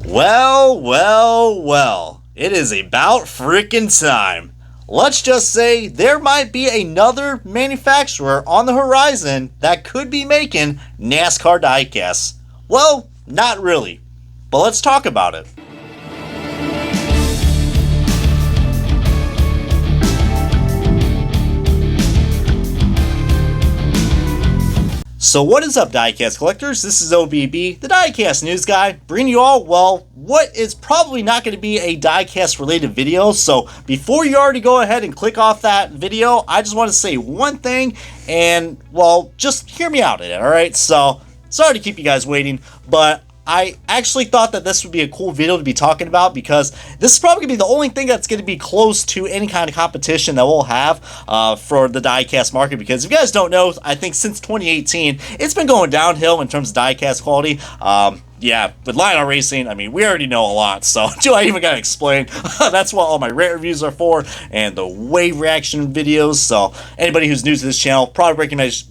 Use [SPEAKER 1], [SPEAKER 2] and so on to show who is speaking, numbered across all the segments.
[SPEAKER 1] Well, well, well. It is about freaking time. Let's just say there might be another manufacturer on the horizon that could be making NASCAR diecasts. Well, not really. But let's talk about it. So what is up, diecast collectors? This is OBB, the diecast news guy, bringing you all, well, what is probably not going to be a diecast related video. So before you already go ahead and click off that video, I just want to say one thing, and well, just hear me out in it, alright? So, sorry to keep you guys waiting, but I actually thought that this would be a cool video to be talking about because this is probably going to be the only thing that's going to be close to any kind of competition that we'll have for the diecast market. Because if you guys don't know, I think since 2018, it's been going downhill in terms of diecast quality. Yeah, with Lion Racing, I mean, we already know a lot, so do I even gotta explain? That's what all my rant reviews are for, and the wave reaction videos, so anybody who's new to this channel, probably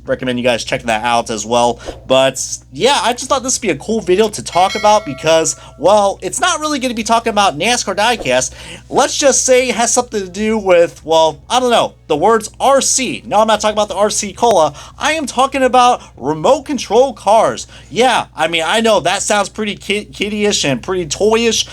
[SPEAKER 1] recommend you guys checking that out as well. But yeah, I just thought this would be a cool video to talk about because, well, it's not really going to be talking about NASCAR diecast. Let's just say it has something to do with, well, I don't know, the words RC. No, I'm not talking about the RC Cola. I am talking about remote control cars. Yeah, I mean, I know that sounds pretty kiddie-ish and pretty toyish,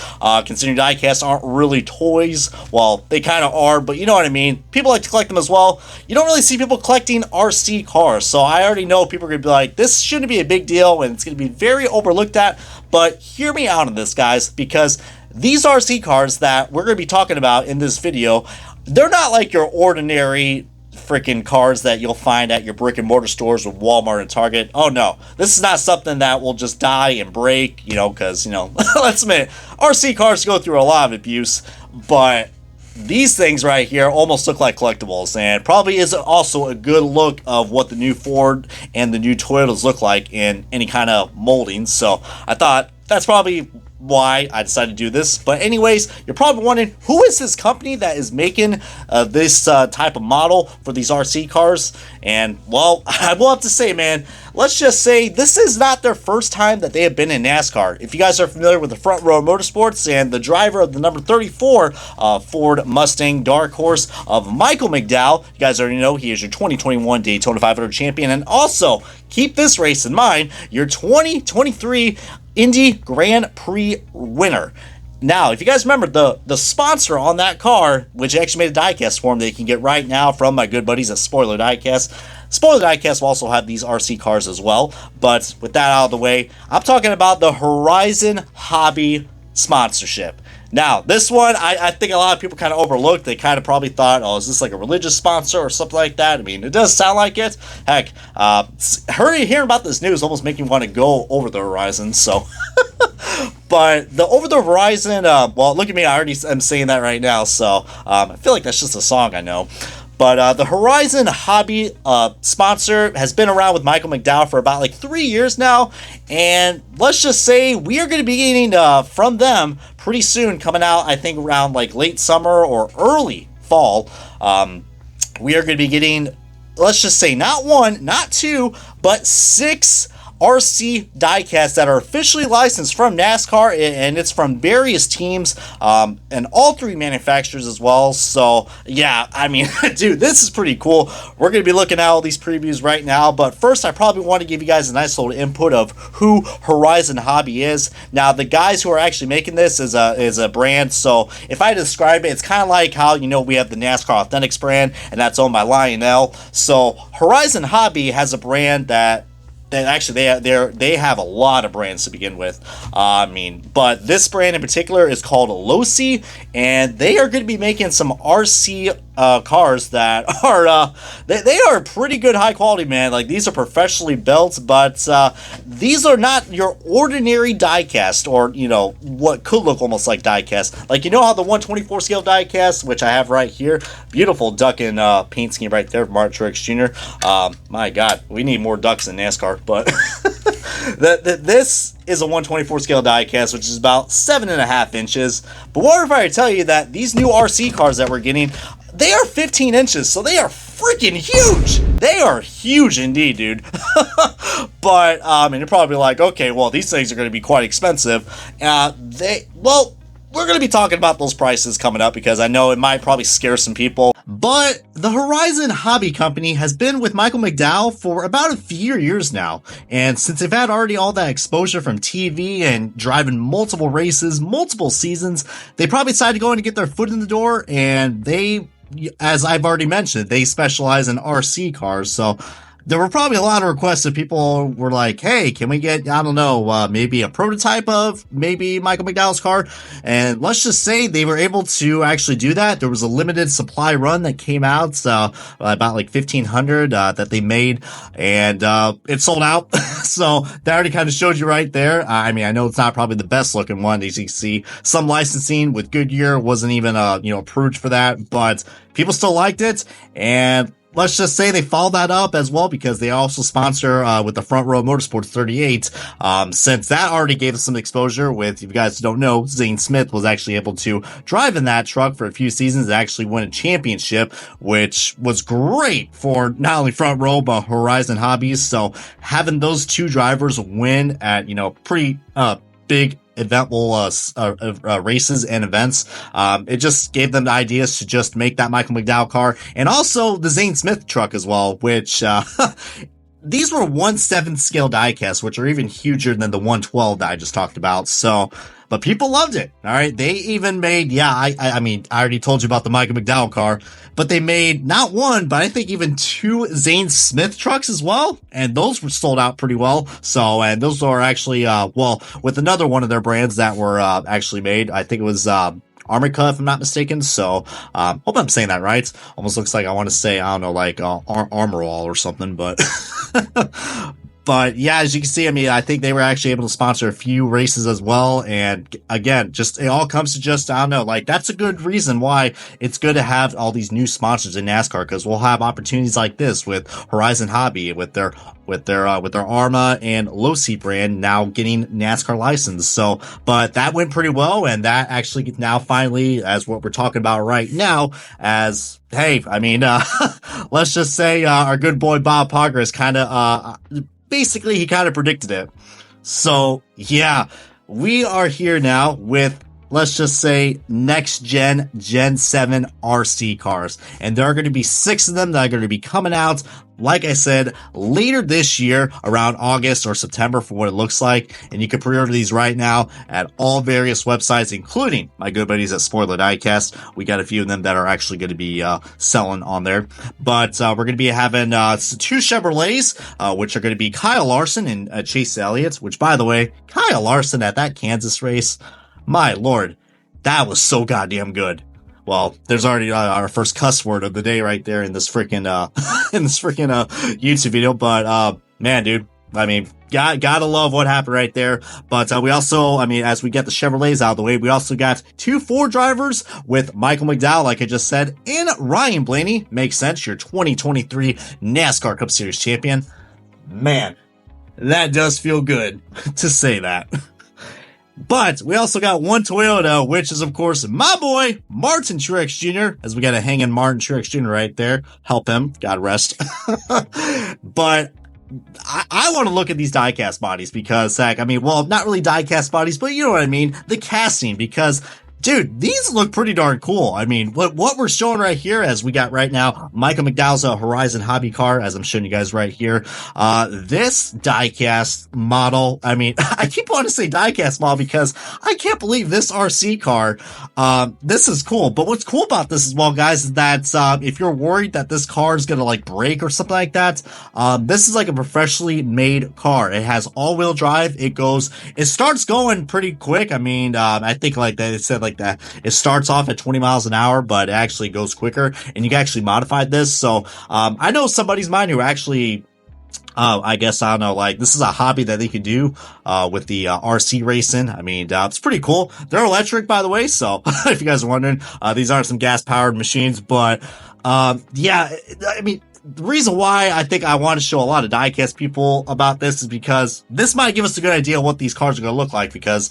[SPEAKER 1] considering diecasts aren't really toys. Well, they kind of are, but you know what I mean. People like to collect them as well. You don't really see people collecting RC cars, so I already know people are going to be like, this shouldn't be a big deal, and it's going to be very overlooked at, but hear me out on this, guys, because these RC cars that we're going to be talking about in this video, they're not like your ordinary freaking cars that you'll find at your brick and mortar stores with Walmart and Target. Oh no, this is not something that will just die and break, you know, because, you know, let's admit, RC cars go through a lot of abuse, but these things right here almost look like collectibles, and probably is also a good look of what the new Ford and the new Toyotas look like in any kind of molding. So I thought that's probably why I decided to do this. But anyways, you're probably wondering, who is this company that is making this type of model for these RC cars? And well, I will have to say, man, let's just say this is not their first time that they have been in NASCAR. If you guys are familiar with the Front Row Motorsports and the driver of the number 34 Ford Mustang Dark Horse of Michael McDowell, you guys already know he is your 2021 Daytona 500 champion, and also keep this race in mind, your 2023 Indy Grand Prix winner. Now, if you guys remember, the sponsor on that car, which actually made a diecast for him that you can get right now from my good buddies at Spoiler Diecast. Spoiler Diecast will also have these RC cars as well. But with that out of the way, I'm talking about the Horizon Hobby sponsorship. Now, this one, I think a lot of people kind of overlooked. They kind of probably thought, oh, is this like a religious sponsor or something like that? I mean, it does sound like it. Heck, hearing about this news almost making me want to go over the horizon, so... But the Over the Horizon, well, look at me, I already am saying that right now, so I feel like that's just a song I know. But the Horizon Hobby sponsor has been around with Michael McDowell for about like 3 years now. And let's just say we are going to be getting from them pretty soon, coming out, I think, around like late summer or early fall. We are going to be getting, let's just say, not one, not two, but 6 RC diecasts that are officially licensed from NASCAR, and it's from various teams and all 3 manufacturers as well. So yeah, I mean, dude, this is pretty cool. We're going to be looking at all these previews right now, but first I probably want to give you guys a nice little input of who Horizon Hobby is. Now, the guys who are actually making this is a brand, so if I describe it, it's kind of like how, you know, we have the NASCAR Authentics brand, and that's owned by Lionel. So Horizon Hobby has a brand that actually they have a lot of brands to begin with. I mean, but this brand in particular is called Losi, and they are going to be making some RC cars that are they are pretty good high quality, man. Like, these are professionally built, but these are not your ordinary diecast, or, you know, what could look almost like diecast. Like, you know how the 1/24 scale diecast, which I have right here, beautiful duck and paint scheme right there from Mark Truex Jr. My God, we need more ducks in NASCAR. But this is a 1/24 scale diecast, which is about 7.5 inches. But what if I tell you that these new RC cars that we're getting, they are 15 inches, so they are freaking huge. They are huge indeed, dude. But, and you're probably like, okay, well, these things are going to be quite expensive. We're going to be talking about those prices coming up because I know it might probably scare some people. But the Horizon Hobby Company has been with Michael McDowell for about a few years now. And since they've had already all that exposure from TV and driving multiple races, multiple seasons, they probably decided to go in and get their foot in the door. And they, as I've already mentioned, they specialize in RC cars. So there were probably a lot of requests that people were like, hey, can we get, I don't know, maybe a prototype of maybe Michael McDowell's car? And let's just say they were able to actually do that. There was a limited supply run that came out, about like 1,500 that they made, and it sold out. So that already kind of showed you right there. I mean, I know it's not probably the best looking one, as you can see. Some licensing with Goodyear wasn't even, approved for that, but people still liked it. And let's just say they followed that up as well because they also sponsor with the Front Row Motorsports 38. Since that already gave us some exposure with, if you guys don't know, Zane Smith was actually able to drive in that truck for a few seasons and actually win a championship, which was great for not only Front Row, but Horizon Hobbies. So having those two drivers win at, pretty big eventful races and events, it just gave them the ideas to just make that Michael McDowell car, and also the Zane Smith truck as well, which these were 1/7 scale diecasts, which are even huger than the 112 that I just talked about. So, but people loved it. All right. They even made, I mean, I already told you about the Michael McDowell car, but they made not one, but I think even two Zane Smith trucks as well. And those were sold out pretty well. So, and those are actually, with another one of their brands that were, actually made, I think it was, Armica, if I'm not mistaken. So, hope I'm saying that right. Almost looks like I want to say, I don't know, like, Armor All or something, but, but yeah, as you can see, I mean, I think they were actually able to sponsor a few races as well. And again, just, it all comes to just, I don't know, like, that's a good reason why it's good to have all these new sponsors in NASCAR, because we'll have opportunities like this with Horizon Hobby, with their Arma and Losi brand now getting NASCAR license. So, but that went pretty well. And that actually now finally, as what we're talking about right now, as, hey, I mean, let's just say, our good boy Bob Poggers kind of, basically he kind of predicted it. So yeah, we are here now with, let's just say, next Gen 7 RC cars. And there are going to be 6 of them that are going to be coming out, like I said, later this year, around August or September for what it looks like. And you can pre-order these right now at all various websites, including my good buddies at Spoiler Diecast. We got a few of them that are actually going to be selling on there. But we're going to be having 2 Chevrolets, which are going to be Kyle Larson and Chase Elliott, which, by the way, Kyle Larson at that Kansas race, my lord, that was so goddamn good. Well, there's already our first cuss word of the day right there in this freaking YouTube video. But man, dude, I mean, gotta love what happened right there. But we also, I mean, as we get the Chevrolets out of the way, we also got 2 Ford drivers with Michael McDowell, like I just said, and Ryan Blaney. Makes sense, your 2023 NASCAR Cup Series champion. Man, that does feel good to say that. But we also got 1 Toyota, which is, of course, my boy, Martin Truex Jr., as we got a hanging Martin Truex Jr. right there. Help him. God rest. But I want to look at these diecast bodies because, Zach, I mean, well, not really diecast bodies, but you know what I mean? The casting, because, dude, these look pretty darn cool. I mean, what we're showing right here, as we got right now, Michael McDowell's Horizon Hobby car, as I'm showing you guys right here. This diecast model, I mean, I keep wanting to say diecast model because I can't believe this RC car. This is cool. But what's cool about this as well, guys, is that, if you're worried that this car is gonna like break or something like that, this is like a professionally made car. It has all-wheel drive. It starts going pretty quick. I mean, I think like they said, like, that it starts off at 20 miles an hour, but it actually goes quicker, and you can actually modify this. So I know somebody's mind who actually I guess, I don't know, like, this is a hobby that they could do with the RC racing. I mean, it's pretty cool. They're electric, by the way, so if you guys are wondering, these aren't some gas-powered machines, but yeah, I mean, the reason why I think I want to show a lot of diecast people about this is because this might give us a good idea of what these cars are going to look like, because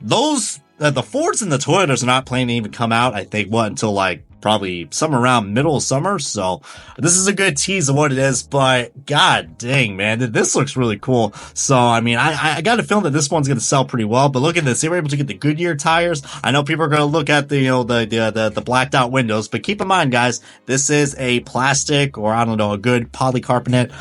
[SPEAKER 1] those the Fords and the Toyotas are not planning to even come out, I think, until like probably somewhere around middle of summer. So this is a good tease of what it is, but god dang, man, this looks really cool. So, I mean, I got a feeling that this one's going to sell pretty well, but look at this. They were able to get the Goodyear tires. I know people are going to look at the, the blacked out windows, but keep in mind, guys, this is a plastic, or I don't know, a good polycarbonate.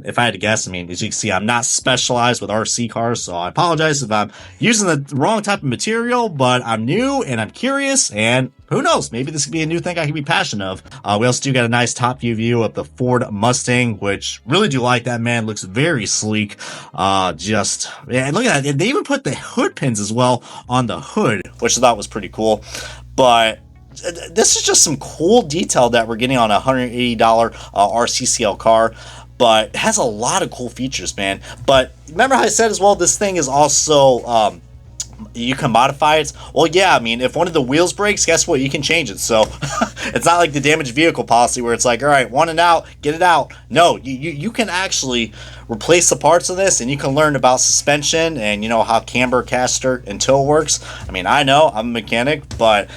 [SPEAKER 1] If I had to guess, I mean, as you can see, I'm not specialized with RC cars, so I apologize if I'm using the wrong type of material, but I'm new and I'm curious, and who knows, maybe this could be a new thing I could be passionate of. We also do got a nice top view of the Ford Mustang, which really do like that, man. Looks very sleek. Yeah, and look at that. They even put the hood pins as well on the hood, which I thought was pretty cool. But this is just some cool detail that we're getting on a $180 RCCL car. But it has a lot of cool features, man. But remember how I said as well, this thing is also you can modify it. Well, yeah, I mean, if one of the wheels breaks, guess what? You can change it. So it's not like the damaged vehicle policy where it's like, all right, want it out, get it out. No, you can actually replace the parts of this, and you can learn about suspension and, you know, how camber, caster, and toe works. I mean, I know, I'm a mechanic, but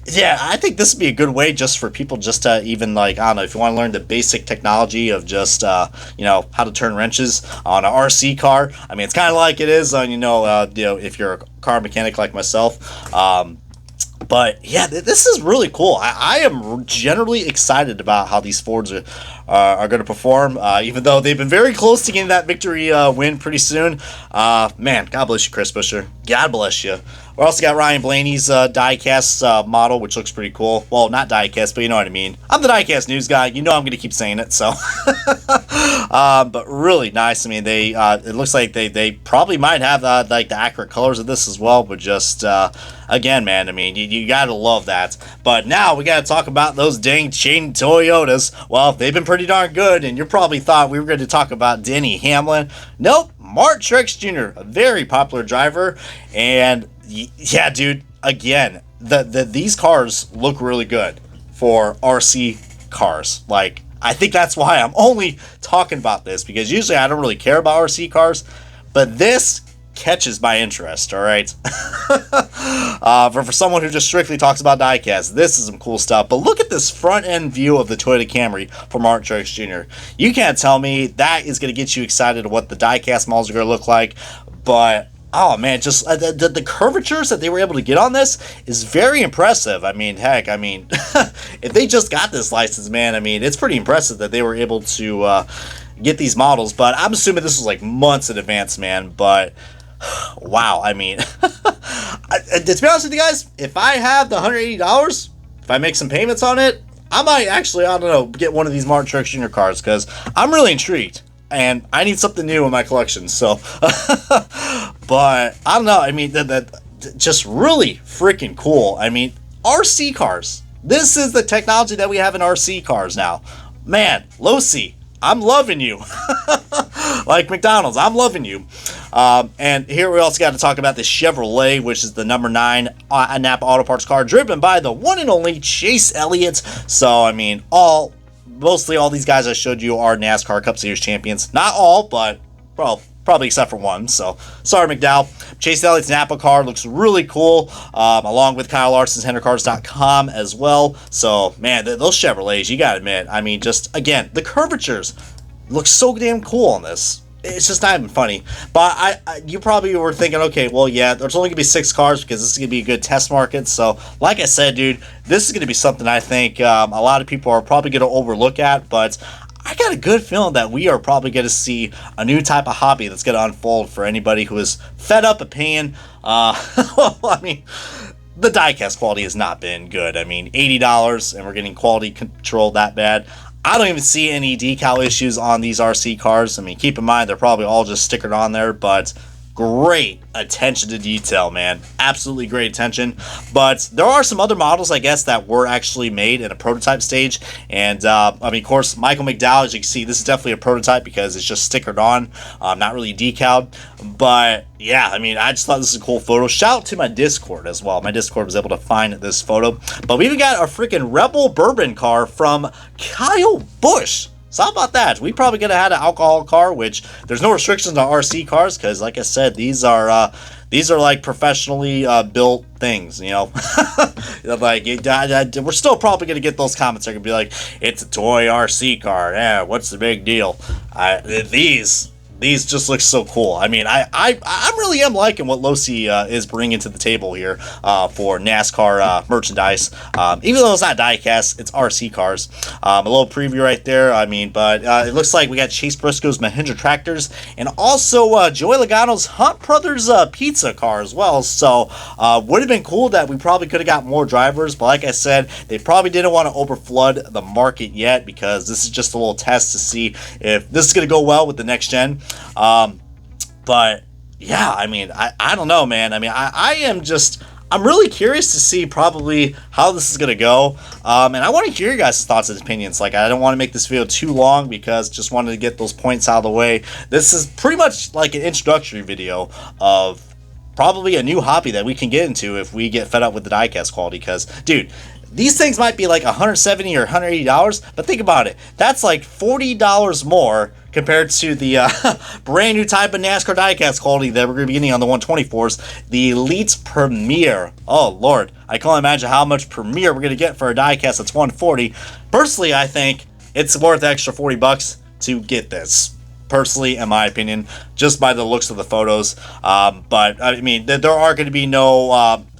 [SPEAKER 1] yeah, I think this would be a good way just for people just to even, like, I don't know, if you want to learn the basic technology of just, you know, how to turn wrenches on an RC car. I mean, it's kind of like it is on, you know, if you're a car mechanic like myself. But yeah, this is really cool. I am generally excited about how these Fords are going to perform, even though they've been very close to getting that victory win pretty soon. Man, God bless you, Chris Buescher. God bless you. We also got Ryan Blaney's diecast model, which looks pretty cool. Well, not diecast, but you know what I mean. I'm the diecast news guy. You know I'm going to keep saying it, so. But really nice. I mean, they it looks like they probably might have like the accurate colors of this as well, but just again, man, I mean, you got to love that. But now we got to talk about those dang chain Toyotas. Well, they've been pretty darn good, and you probably thought we were going to talk about Denny Hamlin. Nope, Martin Truex Jr., a very popular driver, and yeah, dude, again, these cars look really good for RC cars. Like, I think that's why I'm only talking about this, because usually I don't really care about RC cars, but this catches my interest, all right? For someone who just strictly talks about diecast, this is some cool stuff. But look at this front-end view of the Toyota Camry for Martin Truex Jr. You can't tell me that is going to get you excited of what the diecast models are going to look like, but oh man, just the curvatures that they were able to get on this is very impressive. I mean, heck, I mean, if they just got this license, man, I mean, it's pretty impressive that they were able to get these models. But I'm assuming this was like months in advance, man. But wow, I mean, to be honest with you guys, if I have the $180, if I make some payments on it, I might actually, I don't know, get one of these Martin Truex Jr. cars, because I'm really intrigued. And I need something new in my collection, so. But, I don't know, I mean, that just really freaking cool. I mean, RC cars. This is the technology that we have in RC cars now. Man, Losi, I'm loving you. Like McDonald's, I'm loving you. And here we also got to talk about the Chevrolet, which is the number 9 Napa Auto Parts car, driven by the one and only Chase Elliott. So, I mean, mostly all these guys I showed you are NASCAR Cup Series champions. Not all, but, well, probably except for one. So, sorry, McDowell. Chase Elliott's Napa car looks really cool, along with Kyle Larson's HenderCars.com as well. So, man, those Chevrolets, you gotta admit, I mean, just, again, the curvatures look so damn cool on this. It's just not even funny. But you probably were thinking, okay, well, yeah, there's only going to be 6 cars because this is going to be a good test market. So, like I said, dude, this is going to be something I think a lot of people are probably going to overlook at. But I got a good feeling that we are probably going to see a new type of hobby that's going to unfold for anybody who is fed up of paying. Well, I mean, the diecast quality has not been good. I mean, $80 and we're getting quality control that bad. I don't even see any decal issues on these RC cars. I mean, keep in mind, they're probably all just stickered on there, but great attention to detail, man. Absolutely great attention. But there are some other models, I guess, that were actually made in a prototype stage. And, I mean, of course, Michael McDowell, as you can see, this is definitely a prototype because it's just stickered on, not really decaled. But, yeah, I mean, I just thought this was a cool photo. Shout out to my Discord as well. My Discord was able to find this photo. But we even got a freaking Rebel Bourbon car from Kyle Busch. So how about that? We probably could have had an alcohol car, which there's no restrictions on RC cars because, like I said, these are these are like professionally built things, you know. Like we're still probably gonna get those comments. They're gonna be like, "It's a toy RC car. Yeah, what's the big deal?" These just look so cool. I mean, I really am liking what Losi is bringing to the table here for NASCAR merchandise. Even though it's not diecast, it's RC cars. A little preview right there. I mean, but it looks like we got Chase Briscoe's Mahindra tractors and also Joey Logano's Hunt Brothers pizza car as well. So would have been cool that we probably could have got more drivers, but like I said, they probably didn't want to overflood the market yet because this is just a little test to see if this is going to go well with the next gen. But yeah, I mean, I don't know, man. I mean, I'm really curious to see probably how this is going to go. And I want to hear your guys' thoughts and opinions. Like, I don't want to make this video too long because just wanted to get those points out of the way. This is pretty much like an introductory video of probably a new hobby that we can get into if we get fed up with the diecast quality. Because, dude, these things might be like $170 or $180, but think about it. That's like $40 more compared to the brand new type of NASCAR diecast quality that we're going to be getting on the 124s, the Elite Premier. Oh, Lord. I can't imagine how much Premier we're going to get for a diecast that's 140. Personally, I think it's worth the extra $40 to get this. Personally, in my opinion, just by the looks of the photos. But, I mean, there are going to be no...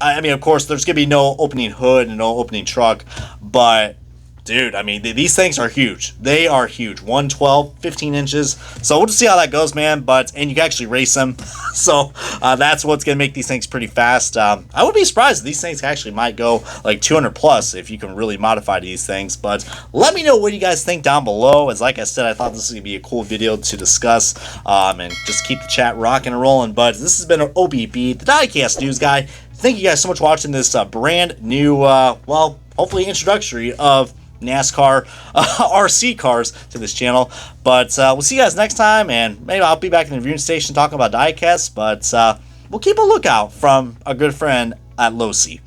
[SPEAKER 1] I mean, of course, there's going to be no opening hood and no opening truck, but... Dude, I mean, these things are huge. They are huge. 112, 15 inches. So we'll just see how that goes, man. And you can actually race them. So that's what's going to make these things pretty fast. I would be surprised if these things actually might go like 200 plus if you can really modify these things. But let me know what you guys think down below. As like I said, I thought this was going to be a cool video to discuss. And just keep the chat rocking and rolling. But this has been OBB, the Diecast News Guy. Thank you guys so much for watching this brand new, well, hopefully introductory of NASCAR RC cars to this channel. But we'll see you guys next time, and maybe I'll be back in the reviewing station talking about diecasts, but we'll keep a lookout from a good friend at Losi.